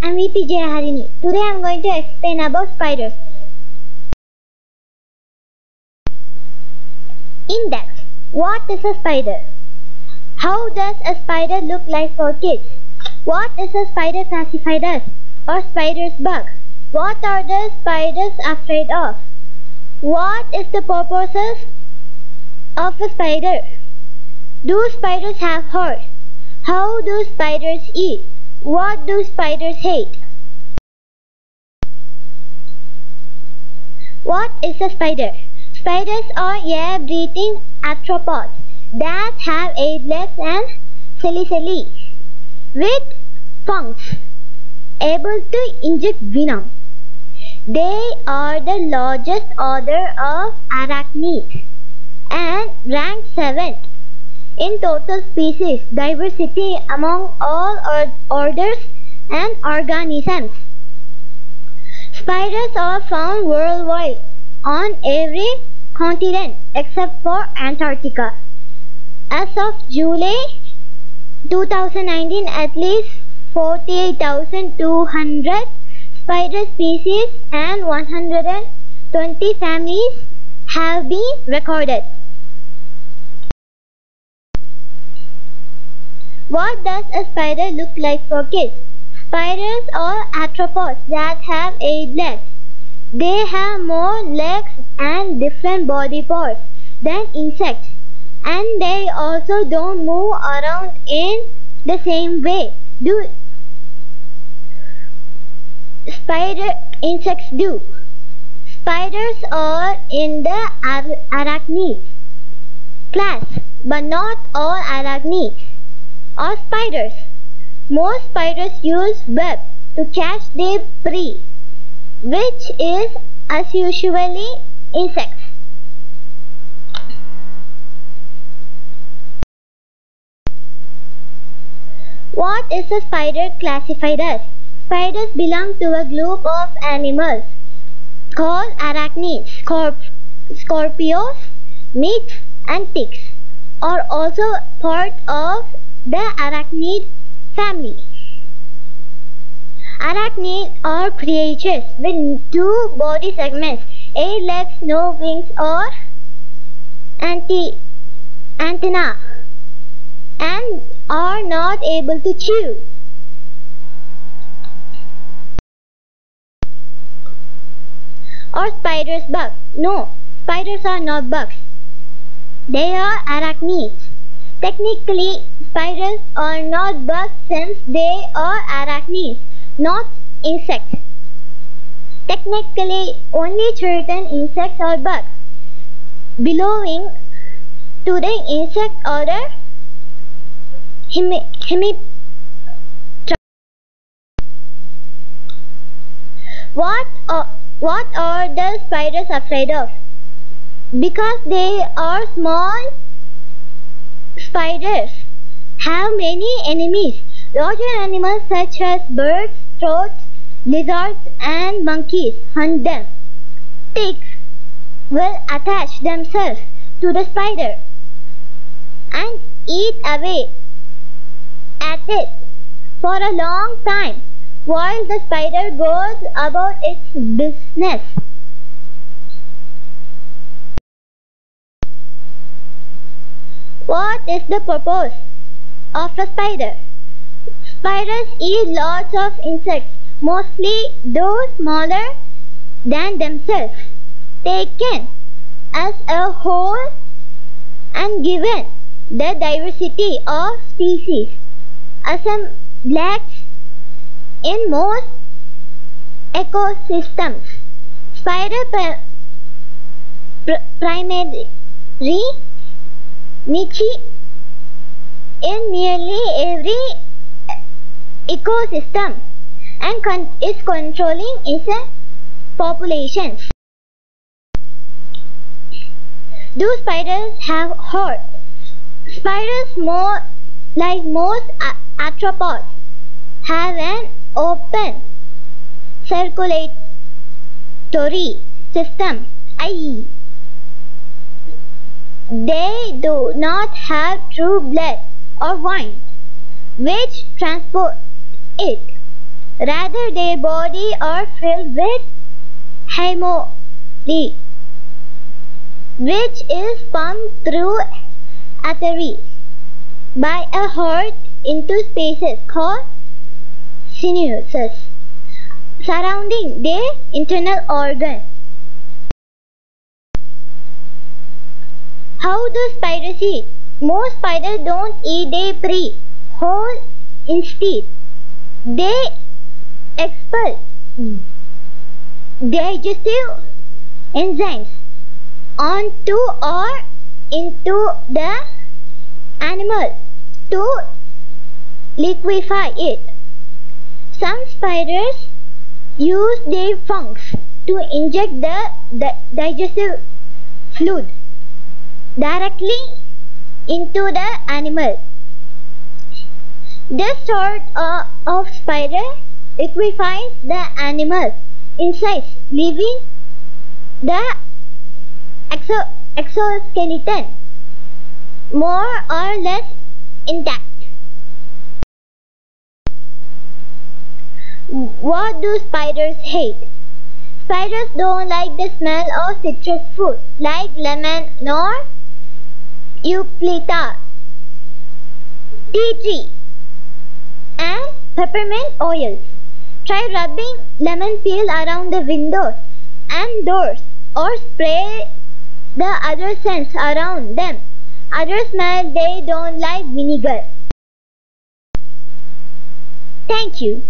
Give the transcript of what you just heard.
I'm VP Harini. Today I'm going to explain about spiders. Index. What is a spider? How does a spider look like for kids? What is a spider classified as? Or spider's bug? What are the spiders afraid of? What is the purposes of a spider? Do spiders have heart? How do spiders eat? What do spiders hate? What is a spider? Spiders are air-breathing arthropods that have 8 legs and silicelli with punks able to inject venom. They are the largest order of arachnids and rank 7th in total species diversity among all orders and organisms. Spiders are found worldwide on every continent except for Antarctica. As of July 2019, at least 48,200 spider species and 120 families have been recorded. What does a spider look like for kids? Spiders are arthropods that have 8 legs. They have more legs and different body parts than insects, and they also don't move around in the same way insects do. Spiders are in the arachnid class, but not all arachnids are spiders. Most spiders use web to catch their prey, which is as usually insects. What is a spider classified as? Spiders belong to a group of animals called arachnids. Scorpions, nits, and ticks are also part of the arachnid family. Arachnids are creatures with 2 body segments, 8 legs, no wings or antenna, and are not able to chew. Are spiders bugs? No, spiders are not bugs. They are arachnids. Technically, spiders are not bugs since they are arachnids, not insects. Technically, only certain insects are bugs, belonging to the insect order Hemiptera. What are the spiders afraid of? Because they are small, spiders have many enemies. Larger animals such as birds, toads, lizards, and monkeys hunt them. Ticks will attach themselves to the spider and eat away at it for a long time while the spider goes about its business. What is the purpose of a spider? Spiders eat lots of insects, mostly those smaller than themselves. Taken as a whole and given the diversity of species assemblages in most ecosystems, spider primary niche in nearly every ecosystem and is controlling insect populations. Do spiders have heart? Spiders, more like most arthropods, have an open circulatory system, i.e. they do not have true blood or wine which transport it. Rather, their body are filled with hemolymph, which is pumped through arteries by a heart into spaces called sinuses surrounding their internal organs. How do spiders eat? Most spiders don't eat their prey whole. Instead, they expel digestive enzymes onto or into the animal to liquefy it. Some spiders use their fangs to inject the digestive fluid directly into the animal. This sort of spider liquefies the animal inside, leaving the exoskeleton more or less intact. What do spiders hate? Spiders don't like the smell of citrus fruit like lemon nor eucalyptus, tea tree, and peppermint oils. Try rubbing lemon peel around the windows and doors or spray the other scents around them. Others smell they don't like vinegar. Thank you.